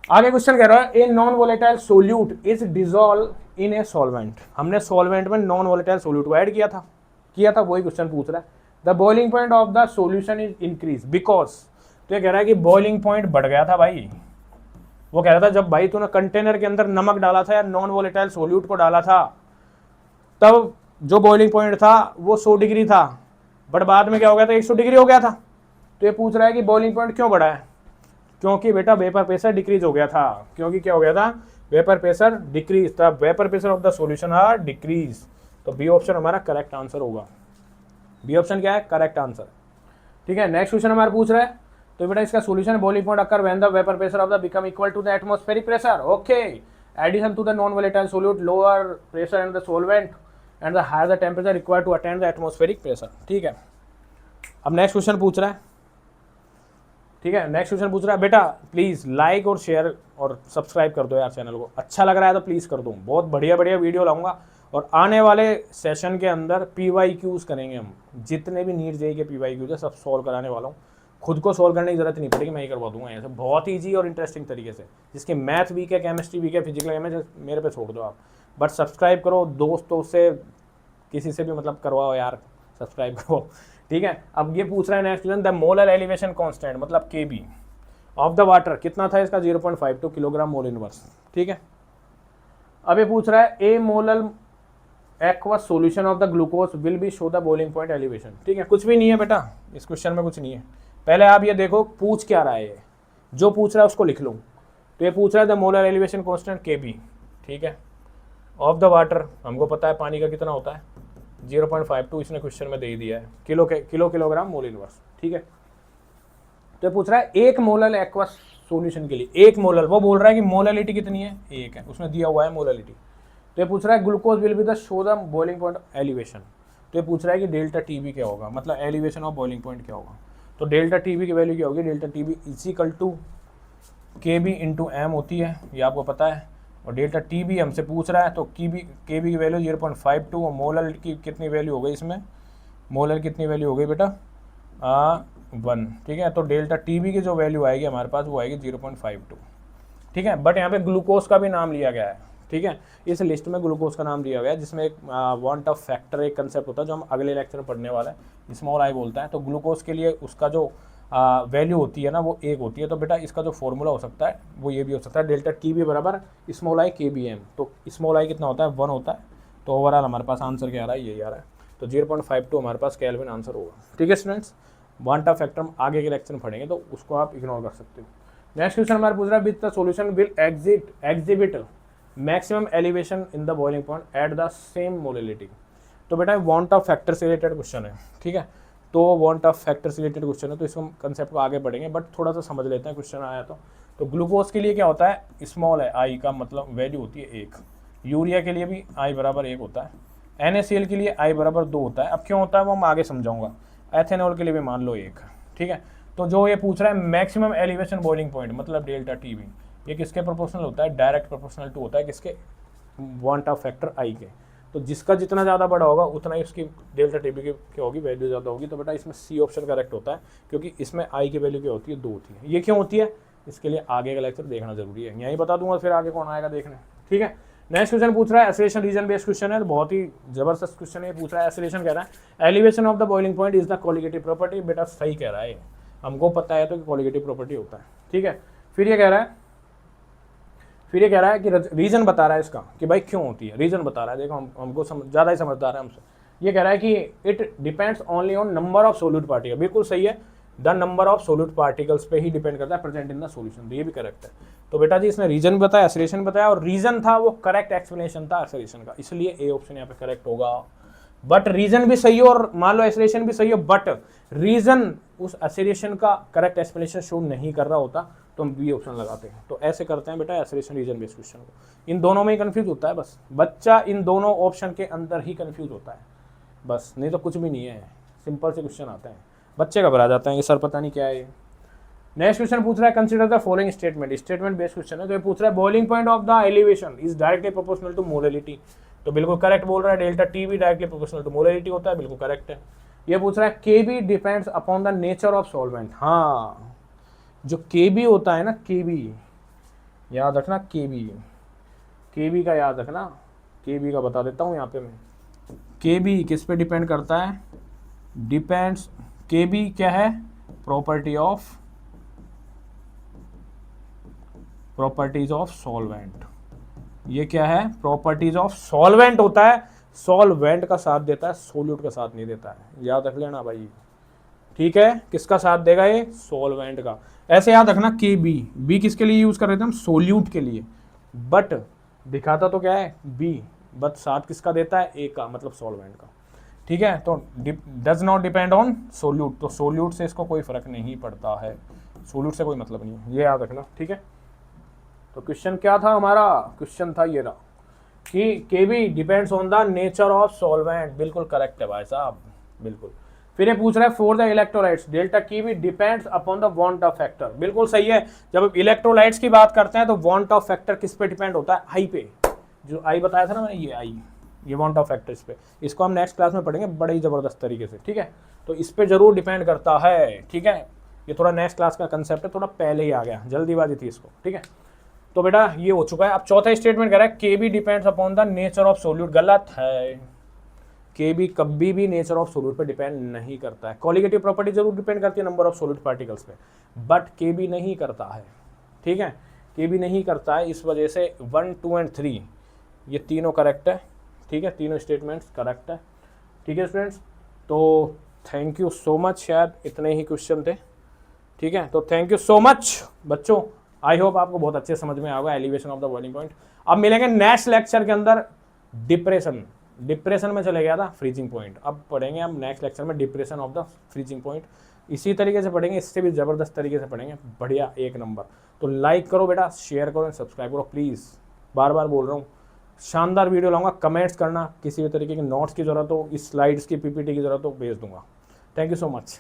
S1: आगे क्वेश्चन कह रहा है a non volatile solute is dissolve in a solvent, हमने सॉल्वेंट में नॉन वोलेटाइल सोल्यूट को ऐड किया था, वही क्वेश्चन पूछ रहा है। The boiling point of the solution is increase because, तो ये कह रहा है कि बॉइलिंग पॉइंट बढ़ गया था भाई, वो कह रहा था जब भाई तूने कंटेनर के अंदर नमक डाला था या नॉन वोलेटाइल सोल्यूट को डाला था तब जो बॉइलिंग पॉइंट था वो 100 डिग्री था, बट बाद में क्या हो गया था 100 डिग्री हो गया था। तो ये पूछ रहा है कि बॉइलिंग पॉइंट क्यों बढ़ा है, क्योंकि बेटा वेपर प्रेशर डिक्रीज हो गया था, क्योंकि क्या हो गया था, वेपर प्रेशर डिक्रीज था, vapour pressure of the solution are decrease. तो बी ऑप्शन हमारा करेक्ट आंसर होगा, बी ऑप्शन क्या है, करेक्ट आंसर, ठीक है। नेक्स्ट क्वेश्चन हमारा पूछ रहा है, तो बेटा इसका solution boiling point occur when the vapour pressure of the become equal to the atmospheric pressure, okay, addition to the non volatile solute, lower pressure and the solvent and the higher the temperature required to attain the atmospheric pressure, ठीक है। अब next question पूछ रहा है, ठीक है, next question पूछ रहा है, बेटा प्लीज लाइक और शेयर और सब्सक्राइब कर दो यार चैनल को, अच्छा लग रहा है तो प्लीज कर दो, बहुत बढ़िया बढ़िया वीडियो लाऊंगा। और आने वाले सेशन के अंदर PYQs करेंगे हम, जितने भी नीट जेईई के PYQs है सब सॉल्व कराने वाला हूँ, खुद को सॉल्व करने की जरूरत नहीं पड़ेगी, मैं ही करवा दूंगा ऐसे बहुत ईजी और इंटरेस्टिंग तरीके से। जिसके मैथ वीक है, केमिस्ट्री वीक है, फिजिकल केमिस्ट्री मेरे पे छोड़ दो आप, बट सब्सक्राइब करो, दोस्तों से किसी से भी मतलब करवाओ यार, सब्सक्राइब करो, ठीक है। अब ये पूछ रहा है next question, the molar elevation constant मतलब KB ऑफ द वाटर कितना था इसका, 0.52 किलोग्राम मोल इनवर्स, ठीक है। अब ये पूछ रहा है a molar aqueous solution of the glucose will be show the boiling point elevation, ठीक है। कुछ भी नहीं है बेटा इस क्वेश्चन में, कुछ नहीं है, पहले आप ये देखो पूछ क्या रहा है, ये जो पूछ रहा है उसको लिख लो। तो ये पूछ रहा है the molar elevation constant KB, ठीक है, ऑफ द वाटर, हमको पता है पानी का कितना होता है 0.52, इसने क्वेश्चन में दे ही दिया है, किलोग्राम मोल इनवर्स, ठीक है। तो ये पूछ रहा है एक मोलर एक्वस सॉल्यूशन के लिए, एक मोलर, वो बोल रहा है कि मोलरिटी कितनी है, एक है, उसने दिया हुआ है मोलरिटी। तो ये पूछ रहा है glucose will be the show the boiling point elevation, तो ये पूछ रहा है कि डेल्टा TB क्या होगा, मतलब एलिवेशन ऑफ बॉइलिंग पॉइंट क्या होगा। तो डेल्टा TB की वैल्यू क्या होगी, delta TB equal to KB into M होती है, ये आपको पता है। और डेल्टा TB हमसे पूछ रहा है, तो KB की वैल्यू 0.52 और मोलर की कितनी वैल्यू हो गई इसमें, मोलर कितनी वैल्यू हो गई बेटा 1, ठीक है। तो डेल्टा TB की जो वैल्यू आएगी हमारे पास वो आएगी 0.52, ठीक है। बट यहाँ पे ग्लूकोज का भी नाम लिया गया है, ठीक है, इस लिस्ट में ग्लूकोज का नाम दिया गया है, जिसमें एक वांट ऑफ फैक्टर एक कंसेप्ट होता है जो हम अगले लेक्चर में पढ़ने वाला है, स्मॉल आई बोलता है। तो ग्लूकोज के लिए उसका जो वैल्यू होती है ना वो 1 होती है। तो बेटा इसका जो फॉर्मूला हो सकता है वो ये भी हो सकता है, डेल्टा TB बराबर स्मॉल आई KBM। तो स्मॉल आई कितना होता है 1 होता है। तो ओवरऑल हमारे पास आंसर क्या आ रहा है, यही आ रहा है। तो 0.52 हमारे पास केल्विन आंसर होगा, ठीक है स्टूडेंट्स। वांट ऑफ फैक्टर हम आगे के लेक्चर में पढ़ेंगे तो उसको आप इग्नोर कर सकते हो। नेक्स्ट क्वेश्चन हमारा पूछ रहा है, with the solution will exhibit maximum elevation in the boiling point at the same molality. तो बेटा वांट ऑफ फैक्टर से रिलेटेड क्वेश्चन है, ठीक है, तो वांट ऑफ फैक्टर से रिलेटेड क्वेश्चन है, तो इसको कंसेप्ट को आगे बढ़ेंगे, बट थोड़ा सा समझ लेते हैं क्वेश्चन आया तो ग्लूकोज के लिए क्या होता है, स्मॉल है, आई का मतलब वैल्यू होती है 1, यूरिया के लिए भी आई बराबर 1 होता है, NaCl के लिए आई बराबर 2 होता है। अब क्यों होता है वो हम आगे समझाऊंगा। एथेनॉल के लिए भी मान लो 1, ठीक है। तो जो ये पूछ रहा है मैक्सिमम एलिवेशन बॉइलिंग पॉइंट मतलब डेल्टा टीवी, ये किसके प्रोपोर्शनल होता है, डायरेक्ट प्रोपोर्शनल टू होता है किसके, वांट ऑफ फैक्टर आई के। तो जिसका जितना ज़्यादा बड़ा होगा उतना ही उसकी डेल्टा टीबी की क्या होगी, वैल्यू ज़्यादा होगी। तो बेटा इसमें सी ऑप्शन करेक्ट होता है, क्योंकि इसमें आई की वैल्यू क्या होती है, 2 होती है। ये क्यों होती है, इसके लिए आगे का लेक्चर देखना जरूरी है, यहीं बता दूंगा, फिर आगे कौन आएगा देखने, ठीक है। नेक्स्ट क्वेश्चन पूछ रहा है एसिलेशन रीजन बेस्ड क्वेश्चन है, तो बहुत ही जबरदस्त क्वेश्चन है। पूछ रहा है एसिलेशन कह रहा है elevation of the boiling point is the colligative property. बेटा सही कह रहा है, हमको पता है तो कि कोलिगेटिव प्रॉपर्टी होता है, ठीक है। फिर ये कह रहा है कि रीजन बता रहा है इसका कि भाई क्यों होती है, रीजन बता रहा है। देखो हमको ज़्यादा ही समझदार है हमसे। ये कह रहा है कि it depends only on number of solute particle. बिल्कुल सही है, the number of solute particles पे ही डिपेंड करता है प्रेजेंट इन द सॉल्यूशन। तो ये भी करेक्ट है। तो बेटा जी इसने रीजन बताया, एसिलेशन बताया, और रीजन था वो करेक्ट एक्सप्लेनेशन था एसिलेशन का, इसलिए ए ऑप्शन यहाँ पे करेक्ट होगा। बट रीजन भी सही हो और मान लो एसिलेशन भी सही हो, बट रीजन उस एसिलेशन का करेक्ट एक्सप्लेनेशन शो नहीं कर रहा होता तो हम बी ऑप्शन लगाते हैं। तो ऐसे करते हैं बेटा एसिलेशन रीजन बेस्ड क्वेश्चन को। इन दोनों में ही कंफ्यूज होता है बस बच्चा, इन दोनों ऑप्शन के अंदर ही कंफ्यूज होता है बस, नहीं तो कुछ भी नहीं है। सिंपल से क्वेश्चन आते हैं, बच्चे घबरा जाते हैं, ये सर पता नहीं क्या है। नेक्स्ट क्वेश्चन पूछ रहा है consider the following statement, statement based question है। तो ये पूछ रहा है boiling point of the elevation is directly proportional to molality. तो बिल्कुल करेक्ट बोल रहा है, डेल्टा टी भी डायरेक्टली प्रोपोर्शनल टू मोलिलिटी होता है, बिल्कुल करेक्ट है। ये पूछ रहा है K B depends upon the nature of solvent. हाँ, जो के बी होता है ना, के बी याद रखना, के बी का याद रखना, के बी का बता देता हूँ यहाँ पे मैं। के बी किस पे डिपेंड करता है, डिपेंड्स, के बी क्या है, प्रॉपर्टीज ऑफ सॉल्वेंट। ये क्या है, प्रॉपर्टीज ऑफ सॉल्वेंट होता है, सॉल्वेंट का साथ देता है, सोल्यूट का साथ नहीं देता है, याद रख लेना भाई, ठीक है। किसका साथ देगा ये, सॉल्वेंट का। ऐसे याद रखना के बी किसके लिए यूज कर रहे थे हम, सोल्यूट के लिए, बट दिखाता तो क्या है बी, बट साथ किसका देता है, ए का, मतलब सॉल्वेंट का, ठीक है। तो does not depend on solute, तो सोल्यूट से इसको कोई फर्क नहीं पड़ता है, सोल्यूट से कोई मतलब नहीं है, ये याद रखना, ठीक है। तो क्वेश्चन क्या था हमारा, क्वेश्चन था ये रहा कि K B depends on the nature of solvent, बिल्कुल करेक्ट है भाई साहब, बिल्कुल। फिर ये पूछ रहा है फॉर द इलेक्ट्रोलाइट्स डेल्टा की भी depends upon the want of factor, बिल्कुल सही है। जब इलेक्ट्रोलाइट्स की बात करते हैं तो वांट ऑफ फैक्टर किस पे डिपेंड होता है, आई पे, जो आई बताया था ना मैंने, ये आई, ये वांट ऑफ फैक्टर इस पे, इसको हम नेक्स्ट क्लास में पढ़ेंगे बड़े ही जबरदस्त तरीके से, ठीक है। तो इस पे जरूर डिपेंड करता है, ठीक है। ये थोड़ा नेक्स्ट क्लास का कंसेप्ट है, थोड़ा पहले ही आ गया, जल्दीबाजी थी इसको, ठीक है। तो बेटा ये हो चुका है। अब चौथा स्टेटमेंट कह रहा है K B depends upon the nature of solute, गलत है। के बी कभी भी नेचर ऑफ सोल्यूट पे डिपेंड नहीं करता है। कॉलिगेटिव प्रॉपर्टी जरूर डिपेंड करती है नंबर ऑफ सोल्यूट पार्टिकल्स पे, बट के बी नहीं करता है, ठीक है। के बी नहीं करता है, इस वजह से 1, 2 एंड 3 ये तीनों करेक्ट है, ठीक है, तीनों स्टेटमेंट्स करेक्ट है, ठीक है स्टूडेंट्स। तो थैंक यू सो मच, शायद इतने ही क्वेश्चन थे, ठीक है। तो थैंक यू सो मच बच्चों, आई होप आपको बहुत अच्छे समझ में आएगा elevation of the boiling point. अब मिलेंगे नेक्स्ट लेक्चर के अंदर डिप्रेशन में चले गया था फ्रीजिंग पॉइंट, अब पढ़ेंगे हम नेक्स्ट लेक्चर में depression of the freezing point. इसी तरीके से पढ़ेंगे, इससे भी ज़बरदस्त तरीके से पढ़ेंगे, बढ़िया, एक नंबर। तो लाइक करो बेटा, शेयर करो, सब्सक्राइब करो प्लीज़, बार बार बोल रहा हूँ। शानदार वीडियो लाऊंगा, कमेंट्स करना, किसी भी तरीके के नोट्स की ज़रूरत हो, इस स्लाइड्स की PPT की ज़रूरत हो, भेज दूंगा। Thank you so much.